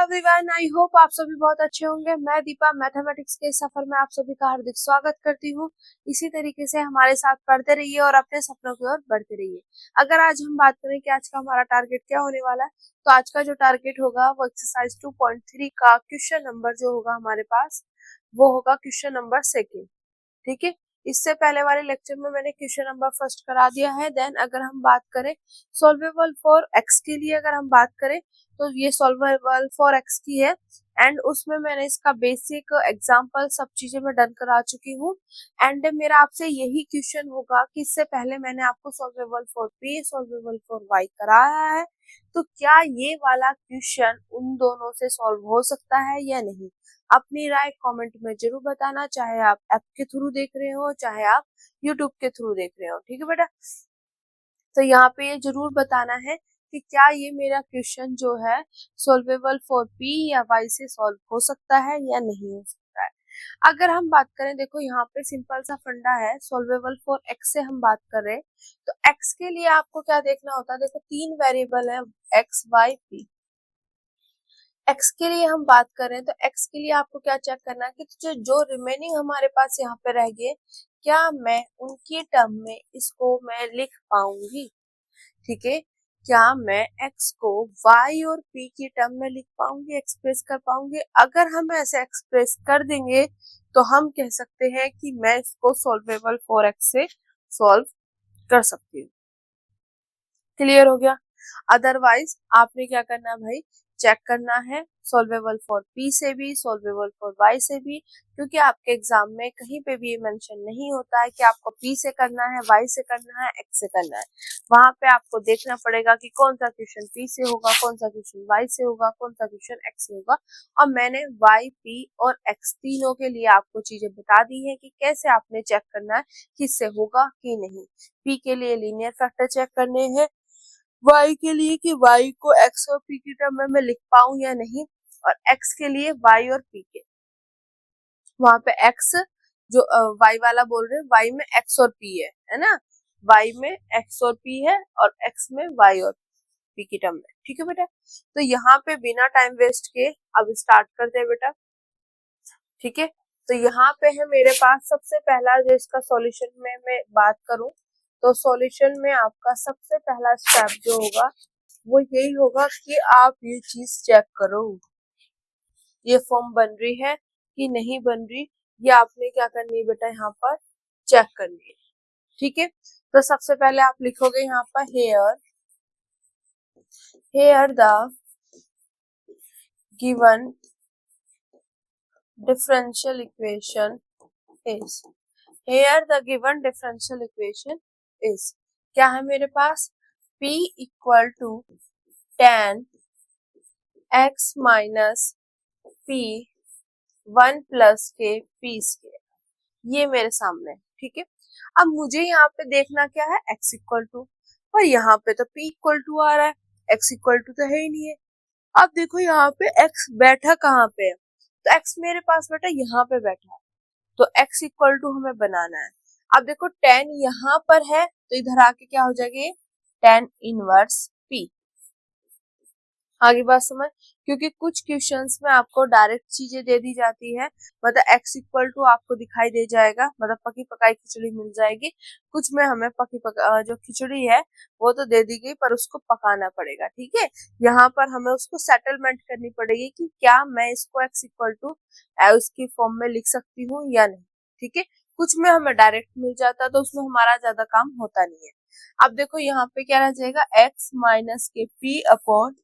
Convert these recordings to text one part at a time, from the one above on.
Everyone, I hope आप सभी बहुत अच्छे होंगे। मैं दीपा मैथमेटिक्स के सफर में आप सभी का हार्दिक स्वागत करती हूँ। इसी तरीके से हमारे साथ पढ़ते रहिए और अपने सपनों की ओर बढ़ते रहिए। अगर आज हम बात करें कि आज का हमारा टारगेट क्या होने वाला है, तो आज का जो टारगेट होगा वो एक्सरसाइज 2.3 का क्वेश्चन नंबर जो होगा हमारे पास वो होगा क्वेश्चन नंबर 2। ठीक है, इससे पहले वाले लेक्चर में मैंने क्वेश्चन नंबर फर्स्ट करा दिया है। देन अगर हम बात करें सॉल्वेबल फॉर एक्स के लिए, अगर हम बात करें तो ये सॉल्वेबल फॉर एक्स की है एंड उसमें मैंने इसका बेसिक एग्जांपल सब चीजें मैं डन करा चुकी हूँ। एंड मेरा आपसे यही क्वेश्चन होगा कि इससे पहले मैंने आपको solvable for P solvable for Y कराया है, तो क्या ये वाला क्वेश्चन उन दोनों से सॉल्व हो सकता है या नहीं। अपनी राय कमेंट में जरूर बताना, चाहे आप ऐप के थ्रू देख रहे हो चाहे आप यूट्यूब के थ्रू देख रहे हो। ठीक है बेटा, तो यहाँ पे ये जरूर बताना है कि क्या ये मेरा क्वेश्चन जो है सॉल्वेबल फॉर पी या वाई से सॉल्व हो सकता है या नहीं हो सकता है। अगर हम बात करें, देखो यहाँ पे सिंपल सा फंडा है, सॉल्वेबल फॉर एक्स से हम बात कर रहे हैं तो एक्स के लिए आपको क्या देखना होता है। देखो 3 वेरिएबल है, एक्स वाई पी। एक्स के लिए हम बात करें तो एक्स के लिए आपको क्या चेक करना है कि जो रिमेनिंग हमारे पास यहाँ पे रह गए, क्या मैं उनकी टर्म में इसको मैं लिख पाऊंगी। ठीक है, क्या मैं x को y और p की टर्म में लिख पाऊंगी, एक्सप्रेस कर पाऊंगी। अगर हम ऐसे एक्सप्रेस कर देंगे तो हम कह सकते हैं कि मैं इसको सॉल्वेबल फॉर x से सॉल्व कर सकती हूँ। क्लियर हो गया। अदरवाइज आपने क्या करना है भाई, चेक करना है सॉल्वेबल फॉर पी से भी सॉल्वेबल फॉर वाई से भी, क्योंकि आपके एग्जाम में कहीं पे भी ये मेंशन नहीं होता है कि आपको पी से करना है, वाई से करना है, एक्स से करना है। वहां पे आपको देखना पड़ेगा कि कौन सा क्वेश्चन पी से होगा, कौन सा क्वेश्चन वाई से होगा, कौन सा क्वेश्चन एक्स से होगा। और मैंने वाई, पी और एक्स तीनों के लिए आपको चीजें बता दी है कि कैसे आपने चेक करना है कि इससे होगा कि नहीं। पी के लिए लीनियर फैक्टर चेक करने हैं, y के लिए कि y को x और p की टर्म में मैं लिख पाऊं या नहीं, और x के लिए y और p के। वहां पे x जो y वाला बोल रहे हैं, y में x और p है ना, y में x और p है और x में y और p की टर्म में। ठीक है बेटा, तो यहाँ पे बिना टाइम वेस्ट के अब स्टार्ट करते हैं बेटा। ठीक है, तो यहाँ पे है मेरे पास सबसे पहला जो इसका सॉल्यूशन में मैं बात करूं तो सॉल्यूशन में आपका सबसे पहला स्टेप जो होगा वो यही होगा कि आप ये चीज चेक करो, ये फॉर्म बन रही है कि नहीं बन रही, ये आपने क्या करनी है बेटा यहाँ पर चेक करनी है। ठीक है, तो सबसे पहले आप लिखोगे यहाँ पर here the given differential equation is, here the given differential equation is, क्या है मेरे पास p equal to tan x minus p 1 plus के p स्क्वायर, ये मेरे सामने है। ठीक है, अब मुझे यहाँ पे देखना क्या है, x इक्वल टू, पर यहाँ पे तो p इक्वल टू आ रहा है, x इक्वल टू तो है ही नहीं है। अब देखो यहाँ पे x बैठा कहाँ पे है, तो x मेरे पास बेटा यहाँ पे बैठा है, तो x इक्वल टू हमें बनाना है। अब देखो tan यहाँ पर है तो इधर आके क्या हो जाएगी, tan इनवर्स p। आगे बात समझ, क्योंकि कुछ क्वेश्चंस में आपको डायरेक्ट चीजें दे दी जाती है, मतलब x इक्वल टू आपको दिखाई दे जाएगा, मतलब पकी पकाई खिचड़ी मिल जाएगी। कुछ में हमें जो खिचड़ी है वो तो दे दी गई पर उसको पकाना पड़ेगा। ठीक है, यहाँ पर हमें उसको सेटलमेंट करनी पड़ेगी कि क्या मैं इसको x इक्वल टू उसकी फॉर्म में लिख सकती हूँ या नहीं। ठीक है, कुछ में हमें डायरेक्ट मिल जाता तो उसमें हमारा ज्यादा काम होता नहीं है। अब देखो यहाँ पे क्या रह जाएगा, x माइनस के p अपॉन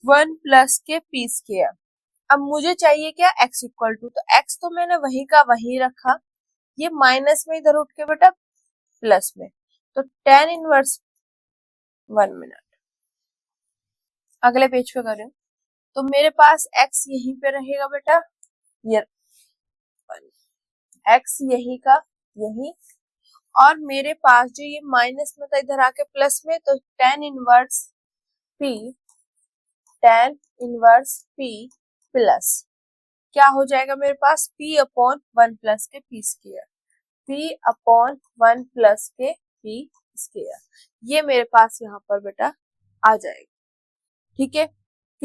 1 प्लस के पी स्क्वायर। अब मुझे चाहिए क्या, x इक्वल टू, तो x तो मैंने वही का वही रखा, ये माइनस में इधर उठ के बेटा प्लस में, तो tan इनवर्स 1 मिनट अगले पेज पे करें तो मेरे पास x यहीं पे रहेगा बेटा, ये x यही का यही, और मेरे पास जो ये माइनस में था इधर आके प्लस में, तो tan इनवर्स p प्लस क्या हो जाएगा मेरे पास, p अपॉन 1 प्लस के p square, p upon 1 plus के p स्क्वायर, ये मेरे पास यहाँ पर बेटा आ जाएगा। ठीक है,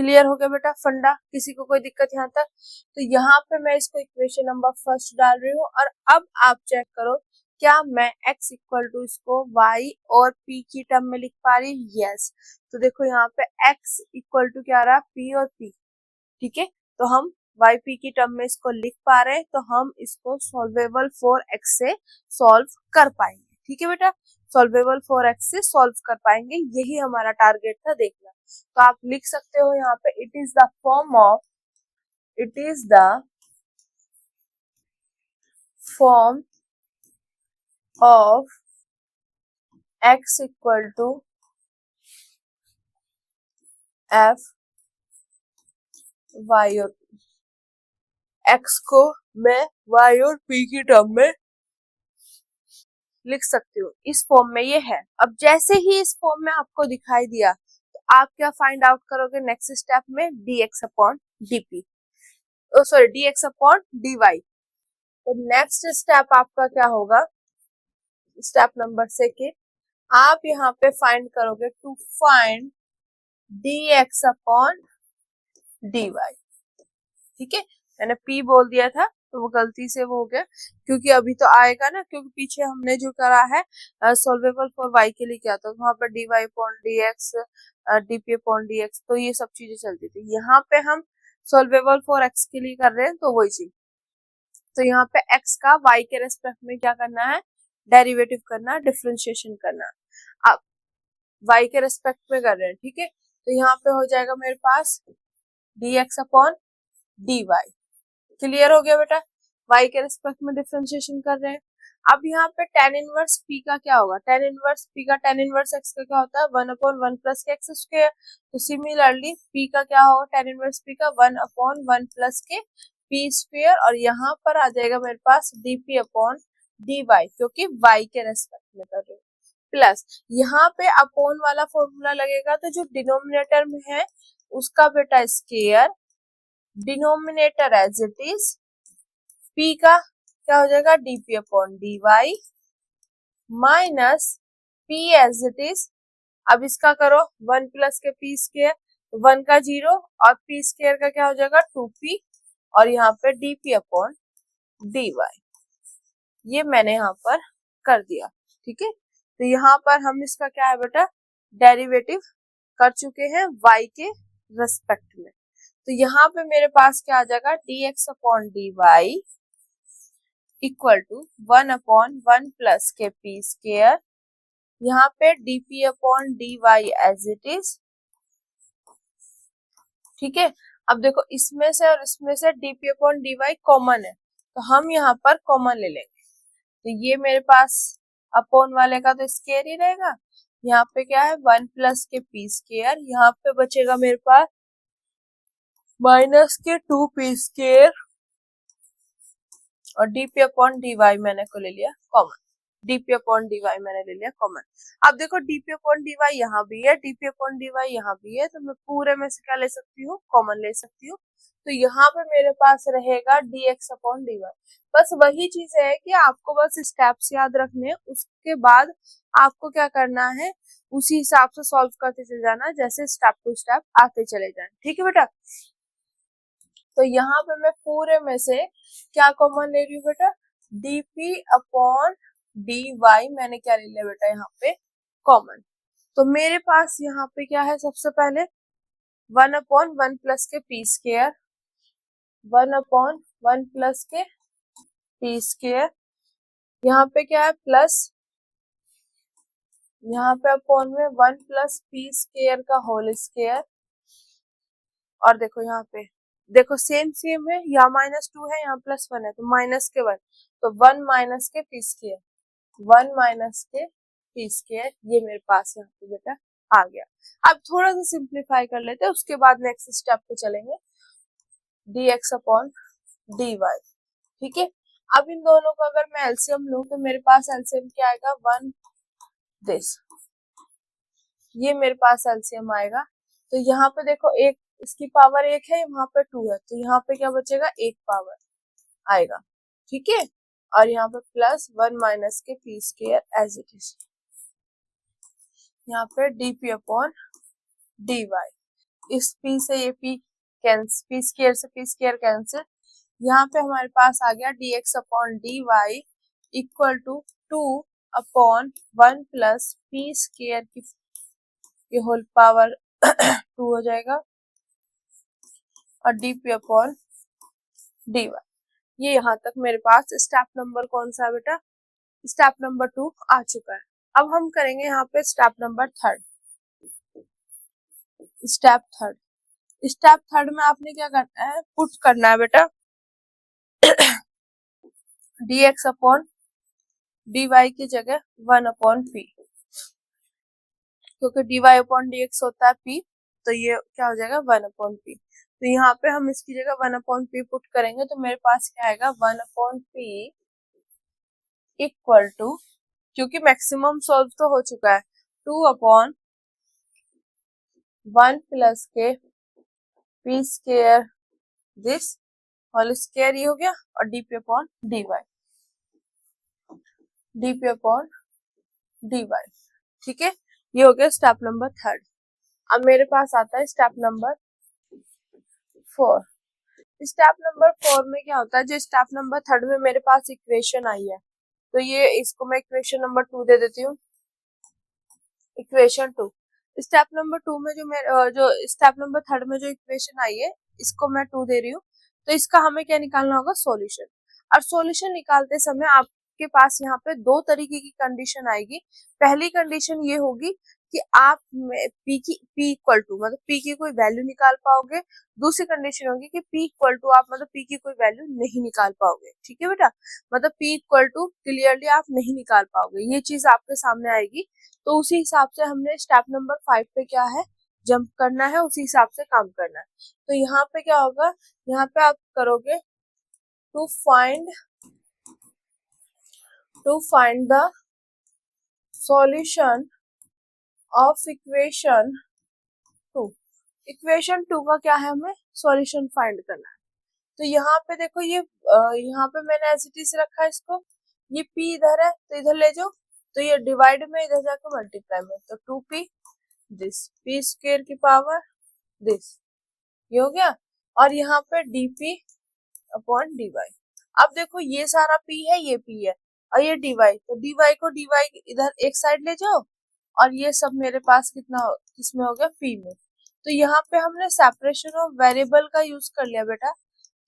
क्लियर हो गया बेटा फंडा, किसी को कोई दिक्कत यहाँ तक? तो यहाँ पे मैं इसको इक्वेशन नंबर फर्स्ट डाल रही हूँ और अब आप चेक करो क्या मैं x इक्वल टू इसको y और p की टर्म में लिख पा रही हूँ? यस। तो देखो यहाँ पे x इक्वल टू क्या रहा, p और p, ठीक है। तो हम y p की टर्म में इसको लिख पा रहे हैं, तो हम इसको सॉल्वेबल फॉर x से सॉल्व कर पाएंगे, ठीक है बेटा। सॉल्वेबल फॉर x से सॉल्व कर पाएंगे, यही हमारा टारगेट था देखना। तो आप लिख सकते हो यहाँ पे it is the form of x equal to f y और p। x को मैं y और p की टर्म में लिख सकती हूँ, इस फॉर्म में ये है। अब जैसे ही इस फॉर्म में आपको दिखाई दिया तो आप क्या फाइंड आउट करोगे नेक्स्ट स्टेप में? dx upon dp, sorry dx upon dy। तो नेक्स्ट स्टेप आपका क्या होगा? स्टेप नंबर 2, आप यहाँ पे फाइंड करोगे to find dx upon dy, ठीक है। मैंने p बोल दिया था तो वो गलती से वो हो गया, क्योंकि अभी तो आएगा ना, क्योंकि पीछे हमने जो करा है सॉल्वेबल फॉर y के लिए क्या था, वहां पर dy upon dx, dp upon dx, तो ये सब चीजें चलती थी। यहाँ पे हम सॉल्वेबल फॉर x के लिए कर रहे हैं, तो वही चीज। तो यहाँ पे x का y के रेस्पेक्ट में क्या करना है? डेरिवेटिव करना, डिफरेंशिएशन करना। अब y के रेस्पेक्ट में कर रहे हैं, ठीक है। तो यहाँ पे हो जाएगा मेरे पास dx अपॉन dy। क्लियर हो गया बेटा? y के रेस्पेक्ट में डिफरेंशिएशन कर रहे हैं। अब यहाँ पे tan इनवर्स p का क्या होगा? tan इनवर्स p का tan इनवर्स x का क्या होता है? 1 अपॉन 1 प्लस के x स्क्वायर। तो सिमिलरली p का क्या होगा? tan इनवर्स p का 1 अपॉन 1 प्लस के p स्क्वायर, और यहाँ पर आ जाएगा मेरे पास dp अपॉन dy, क्योंकि y के रेस्पेक्ट में कर रहे हैं। प्लस यहाँ पे अपॉन वाला फॉर्मूला लगेगा, तो जो डिनोमिनेटर में है उसका बेटा square, denominator as it is, p का क्या हो जाएगा? dp upon dy minus p as it is. अब इसका करो 1 प्लस के p स्क्वायर, 1 का 0 और p स्क्वायर का क्या हो जाएगा? 2p, और यहाँ पे dp अपॉन dy, ये मैंने यहाँ पर कर दिया, ठीक है। तो यहाँ पर हम इसका क्या है बेटा? डेरिवेटिव कर चुके हैं y के रेस्पेक्ट में। तो यहाँ पे मेरे पास क्या आ जाएगा? dx upon dy equal to 1 upon 1 plus के p स्क्वायर, यहाँ पे dp upon dy as it is, ठीक है। अब देखो इसमें से और इसमें से dp अपॉन dy कॉमन है, तो हम यहाँ पर कॉमन ले लेंगे। तो ये मेरे पास अपॉन वाले का तो स्क्वायर ही रहेगा, यहाँ पे क्या है? 1 प्लस के p स्क्वायर, यहाँ पे बचेगा मेरे पास माइनस के 2p स्क्वायर, और dp अपॉन dy मैंने को ले लिया कॉमन, dp अपॉन dy मैंने ले लिया कॉमन। अब देखो dp अपॉन dy यहाँ भी है, dp अपॉन dy यहाँ भी है, तो मैं पूरे में से क्या ले सकती हूँ? कॉमन ले सकती हूँ। तो यहाँ पे मेरे पास रहेगा dx अपॉन dy। बस वही चीज है कि आपको बस स्टेप्स याद रखने हैं, उसके बाद आपको क्या करना है? उसी हिसाब से सॉल्व करते चले जाना, जैसे स्टेप टू स्टेप आते चले जाए, ठीक है बेटा। तो यहाँ पे मैं पूरे में से क्या कॉमन ले रही हूँ बेटा? dp अपॉन dy मैंने क्या ले लिया बेटा यहाँ पे? कॉमन। तो मेरे पास यहाँ पे क्या है? सबसे पहले 1 अपॉन 1 प्लस के p स्क्वायर, 1 अपॉन 1 प्लस के p स्क्वायर, यहाँ पे क्या है? प्लस, यहाँ पे अपॉन में 1 प्लस p स्क्वायर का होल स्क्वायर, और देखो यहाँ पे देखो सेम सेम है, यहाँ -2 है, यहाँ +1 है, तो माइनस के 1, तो 1 माइनस के p स्क्वायर, 1 माइनस के p स्क्वायर, ये मेरे पास यहाँ पे बेटा आ गया। अब थोड़ा सा सिंप्लीफाई कर लेते हैं, उसके बाद नेक्स्ट स्टेप पे चलेंगे, dx अपॉन dy, ठीक है। अब इन दोनों का अगर मैं एलसीएम लूं तो मेरे पास एलसीएम क्या आएगा? 1 दिस, ये मेरे पास एलसीएम आएगा। तो यहाँ पे देखो एक इसकी पावर 1 है, वहां पे 2 है, तो यहाँ पे क्या बचेगा? 1 पावर आएगा, ठीक है। और यहाँ पे प्लस 1 माइनस के p square as it is, यहाँ पे dp अपॉन dy, इस p से ये p कैंसिल, p स्क्वायर से p स्क्वायर कैंसिल। यहाँ पे हमारे पास आ गया dx upon dy equal to 2 upon 1 plus p square की होल पावर 2 हो जाएगा और dp अपॉन dy। ये यहाँ तक मेरे पास स्टेप नंबर कौन सा है बेटा, स्टेप नंबर 2 आ चुका है। अब हम करेंगे यहाँ पे step number third. Step third में आपने क्या करना है, पुट करना है बेटा dx अपॉन dy की जगह 1 अपॉन p, क्योंकि dy अपॉन dx होता है p, तो ये क्या हो जाएगा 1 अपॉन p। तो यहाँ पे हम इसकी जगह 1 अपॉन p पुट करेंगे तो मेरे पास क्या आएगा 1 अपॉन p इक्वल टू, क्योंकि मैक्सिमम सॉल्व तो हो चुका है, 2 अपॉन 1 प्लस के p square this whole square, ये हो गया, और dp upon dy, dp upon dy। ठीक है, ये हो गया स्टेप नंबर थर्ड। अब मेरे पास आता है स्टेप नंबर 4। स्टेप नंबर 4 में क्या होता है, जो स्टेप नंबर थर्ड में मेरे पास इक्वेशन आई है, तो ये इसको मैं इक्वेशन नंबर 2 दे देती हूँ, इक्वेशन 2। स्टेप नंबर 2 में जो स्टेप नंबर थर्ड में जो इक्वेशन आई है, इसको मैं 2 दे रही हूँ, तो इसका हमें क्या निकालना होगा, सॉल्यूशन। और सॉल्यूशन निकालते समय आपके पास यहाँ पे दो तरीके की कंडीशन आएगी। पहली कंडीशन ये होगी कि आप p इक्वल टू मतलब p की कोई वैल्यू निकाल पाओगे। दूसरी कंडीशन होगी कि p इक्वल टू आप मतलब p की कोई वैल्यू नहीं निकाल पाओगे। ठीक है बेटा, मतलब p इक्वल टू क्लियरली आप नहीं निकाल पाओगे, ये चीज आपके सामने आएगी। तो उसी हिसाब से हमने स्टेप नंबर 5 पे क्या है, जंप करना है, उसी हिसाब से काम करना है। तो यहाँ पे क्या होगा, यहाँ पे आप करोगे to find the solution of equation 2। Equation 2 का क्या है, हमें सॉल्यूशन फाइंड करना है। तो यहाँ पे देखो, ये यहाँ पे मैंने एज इट इज रखा है इसको, ये p इधर है तो इधर ले जाओ, तो ये डिवाइड में इधर जाकर मल्टीप्लाई में, तो 2p दिस p स्क्वायर की पावर दिस, ये हो गया। और यहाँ पे dp अपॉन dy। अब देखो ये सारा p है, ये p है, और ये dy, तो dy को dy इधर एक साइड ले जाओ, और ये सब मेरे पास किसमें हो गया, p में। तो यहाँ पे हमने सेपरेशन ऑफ वेरिएबल का यूज कर लिया बेटा,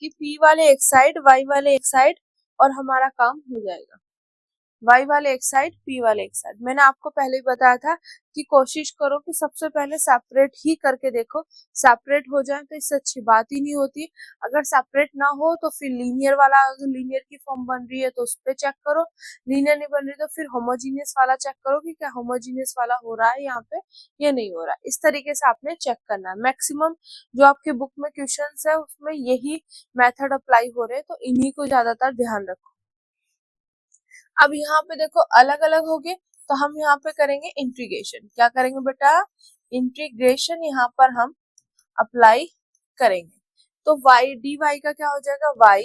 कि p वाले एक साइड, y वाले एक साइड, और हमारा काम हो जाएगा। y वाले एक साइड, p वाले एक साइड। मैंने आपको पहले ही बताया था कि कोशिश करो कि सबसे पहले सेपरेट ही करके देखो, सेपरेट हो जाए तो इससे अच्छी बात ही नहीं होती। अगर सेपरेट ना हो तो फिर लीनियर वाला, अगर लीनियर की फॉर्म बन रही है तो उस पर चेक करो, लीनियर नहीं बन रही तो फिर होमोजीनियस वाला चेक करो कि क्या होमोजीनियस वाला हो रहा है यहाँ पे या नहीं हो रहा है। इस तरीके से आपने चेक करना है। मैक्सिमम जो आपके बुक में क्वेश्चन है उसमें यही मेथड अप्लाई हो रहे हैं, तो इन्हीं को ज्यादातर ध्यान रखो। अब यहाँ पे देखो अलग अलग हो गए, तो हम यहाँ पे करेंगे इंटीग्रेशन। क्या करेंगे बेटा, इंटीग्रेशन यहाँ पर हम अप्लाई करेंगे। तो y dy का क्या हो जाएगा, y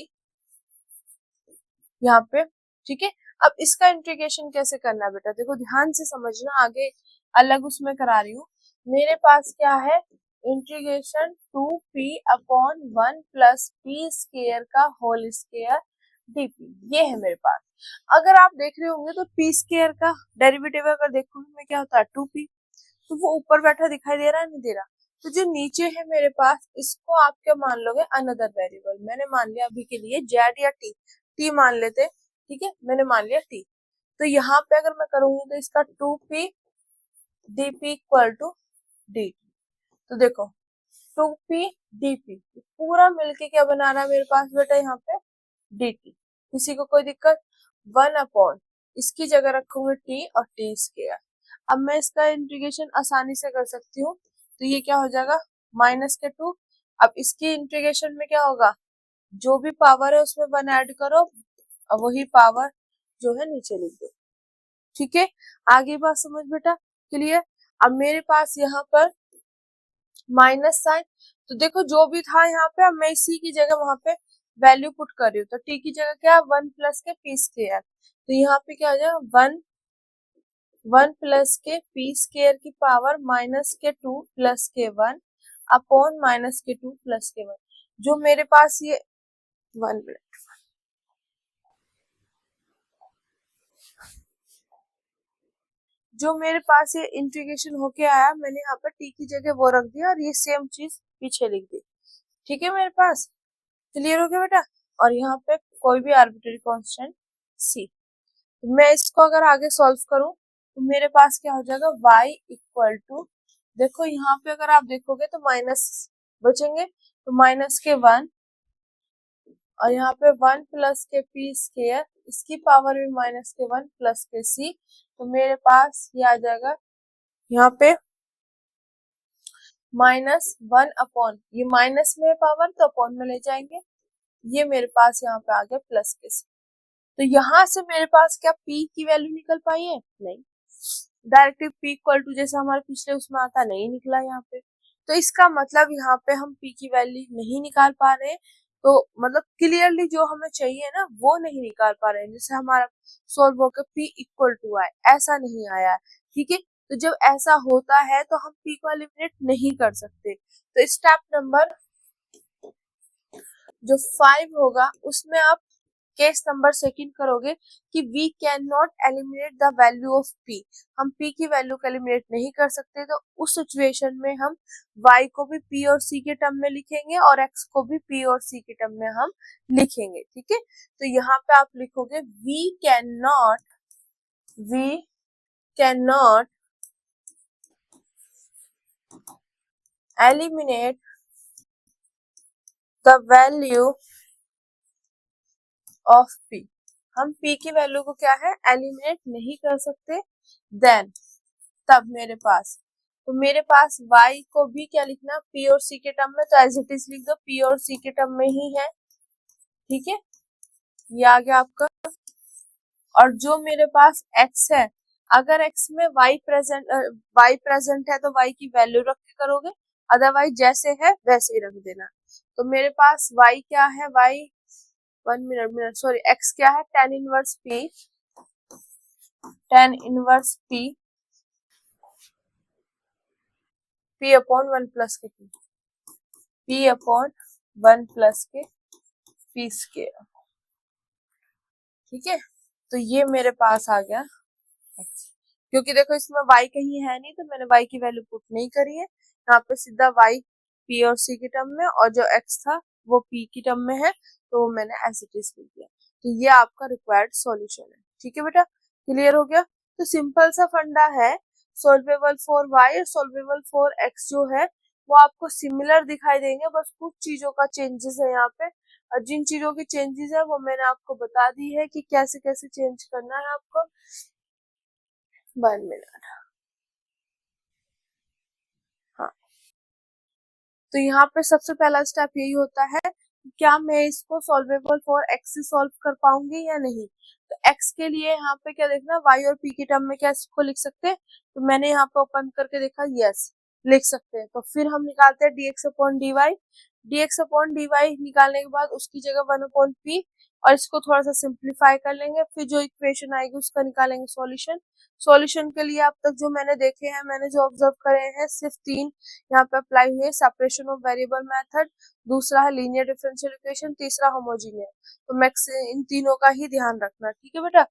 यहाँ पे। ठीक है, अब इसका इंटीग्रेशन कैसे करना है बेटा, देखो ध्यान से समझना, आगे अलग उसमें करा रही हूँ। मेरे पास क्या है, integration 2p upon 1 plus p square का होल स्क्वायर dp, ये है मेरे पास। अगर आप देख रहे होंगे तो p स्क्वायर का डेरिवेटिव अगर देखूंगी मैं, क्या होता है 2p, तो वो ऊपर बैठा दिखाई दे रहा है, नहीं दे रहा। तो जो नीचे है मेरे पास, इसको आप क्या मान लोगे, अनदर वेरिएबल। मैंने मान लिया अभी के लिए z या t मान लेते, ठीक है, मैंने मान लिया t। तो यहाँ पे अगर मैं करूंगी तो इसका 2p dp equal to dt। तो देखो 2p dp पूरा मिलके क्या बना रहा है मेरे पास बेटा, यहाँ पे dt। किसी को कोई दिक्कत, 1 अपॉन इसकी जगह रखूंगी t और t स्क्वायर। अब मैं इसका इंटीग्रेशन आसानी से कर सकती हूँ, तो ये क्या हो जाएगा -2। अब इसकी इंटीग्रेशन में क्या होगा, जो भी पावर है उसमें 1 ऐड करो, अब वही पावर जो है नीचे लिख दो। ठीक है, आगे बात समझ बेटा, क्लियर। अब मेरे पास यहाँ पर माइनस साइन, तो देखो जो भी था यहाँ पे, अब मैं इसी की जगह वहां पे वैल्यू पुट कर रही हूँ। तो टी की जगह क्या है, 1 प्लस के पी स्क्वायर, तो यहाँ पे क्या हो जाएगा 1 प्लस के पी स्क्वायर की पावर -2 प्लस के 1 अपॉन माइनस के 2 प्लस के 1। जो मेरे पास ये 1 मिनट, जो मेरे पास ये इंटीग्रेशन होके आया, मैंने यहाँ पर टी की जगह वो रख दिया और ये सेम चीज पीछे लिख दी। ठीक है, मेरे पास क्लियर हो गया बेटा। और यहाँ पे कोई भी आर्बिट्ररी कांस्टेंट सी। मैं इसको अगर आगे सॉल्व करूं तो मेरे पास क्या हो जाएगा, y इक्वल टू, देखो यहाँ पे अगर आप देखोगे तो माइनस बचेंगे, तो माइनस के 1 और यहाँ पे 1 प्लस के पी स्क्वायर, इसकी पावर में माइनस के 1 प्लस के सी। तो मेरे पास ये आ जाएगा यहाँ पे -1 अपॉन, ये माइनस में पावर तो अपॉन में ले जाएंगे, ये मेरे पास यहाँ पे आ गया प्लस के सी। तो यहाँ से मेरे पास क्या p की वैल्यू निकल पाई है? नहीं। डायरेक्टली p इक्वल टू जैसे हमारे पिछले उसमें आता नहीं निकला यहाँ पे। तो इसका मतलब यहाँ पे हम p की वैल्यू नहीं निकाल पा रहे हैं। तो मतलब क्लियरली जो हमें चाहिए ना वो नहीं निकाल पा रहे हैं। जैसे हमारा सोल्व होकर p इक्वल टू आए, ऐसा नहीं आया है। ठीक है, तो जब ऐसा होता है तो हम p को एलिमिनेट नहीं कर सकते। तो स्टेप नंबर जो 5 होगा उसमें आप केस नंबर सेकंड करोगे कि we can not eliminate the value of p। हम p की वैल्यू को एलिमिनेट नहीं कर सकते, तो उस सिचुएशन में हम y को भी p और c के टर्म में लिखेंगे और x को भी p और c के टर्म में हम लिखेंगे। ठीक है, तो यहाँ पे आप लिखोगे we can not eliminate the value of p। हम p की वैल्यू को क्या है, एलिमिनेट नहीं कर सकते। देन तब मेरे पास y को भी क्या लिखना, p और c के टर्म में, तो एज इट इज लिख दो, p और c के टर्म में ही है। ठीक है, ये आ गया आपका। और जो मेरे पास x है, अगर x में y प्रेजेंट है तो y की वैल्यू रख के करोगे, अदरवाइज जैसे है वैसे ही रख देना। तो मेरे पास y क्या है, y 1 मिनट सॉरी, x क्या है, tan inverse p upon 1 plus के p अपॉन 1 प्लस के p स्क्वायर। ठीक है, तो ये मेरे पास आ गया x। क्योंकि देखो इसमें y कहीं है नहीं तो मैंने y की वैल्यू पुट नहीं करी है, यहाँ पे सीधा y p और c के टर्म में और जो x था वो p की टर्म में है, तो मैंने एज इट इज लिख दिया। तो ये आपका रिक्वायर्ड सॉल्यूशन है। ठीक है बेटा, क्लियर हो गया। तो सिंपल सा फंडा है, सोल्वेबल फॉर y और सोल्वेबल फॉर x जो है वो आपको सिमिलर दिखाई देंगे, बस कुछ चीजों का चेंजेस है यहाँ पे। और जिन चीजों की चेंजेस है वो मैंने आपको बता दी है कि कैसे कैसे चेंज करना है आपको। 1 मिनट, हाँ। तो यहाँ पे सबसे पहला स्टेप यही होता है, क्या मैं इसको सॉल्वेबल फॉर x से सॉल्व कर पाऊंगी या नहीं। तो x के लिए यहाँ पे क्या देखना, y और p के टर्म में क्या इसको लिख सकते हैं, तो मैंने यहाँ पे ओपन करके देखा, यस लिख सकते हैं। तो फिर हम निकालते हैं dx अपॉन dy निकालने के बाद उसकी जगह 1 अपॉन p, और इसको थोड़ा सा सिंप्लीफाई कर लेंगे, फिर जो इक्वेशन आएगी उसका निकालेंगे सॉल्यूशन के लिए अब तक जो मैंने देखे हैं, मैंने जो ऑब्जर्व करे हैं, सिर्फ 3 यहाँ पे अप्लाई हुए, सेपरेशन ऑफ वेरिएबल मेथड, दूसरा है लीनियर डिफरेंशियल इक्वेशन, तीसरा होमोजीनियस। तो मैक्स इन तीनों का ही ध्यान रखना। ठीक है बेटा,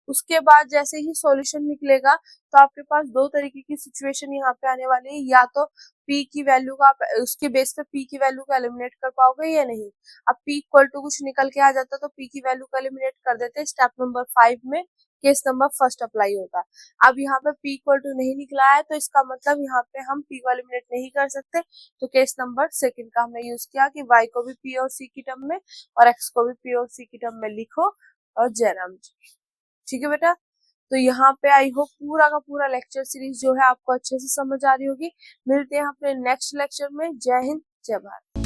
उसके बाद जैसे ही सॉल्यूशन निकलेगा तो आपके पास दो तरीके की सिचुएशन यहाँ पे आने वाली है, या तो p की वैल्यू का आप उसके बेस पे p की वैल्यू को एलिमिनेट कर पाओगे या नहीं। अब p इक्वल टू कुछ निकल के आ जाता तो p की वैल्यू को एलिमिनेट कर देते, स्टेप नंबर 5 में केस नंबर फर्स्ट अप्लाई होता। अब यहाँ पे p इक्वल टू नहीं निकला है तो इसका मतलब यहाँ पे हम p को एलिमिनेट नहीं कर सकते, तो केस नंबर सेकंड का हमने यूज किया कि y को भी p और c की टर्म में और x को भी p और c की टर्म में लिखो और जयराम जी। ठीक है बेटा, तो यहाँ पे आई होप पूरा का पूरा लेक्चर सीरीज जो है आपको अच्छे से समझ आ रही होगी। मिलते हैं अपने नेक्स्ट लेक्चर में। जय हिंद, जय भारत।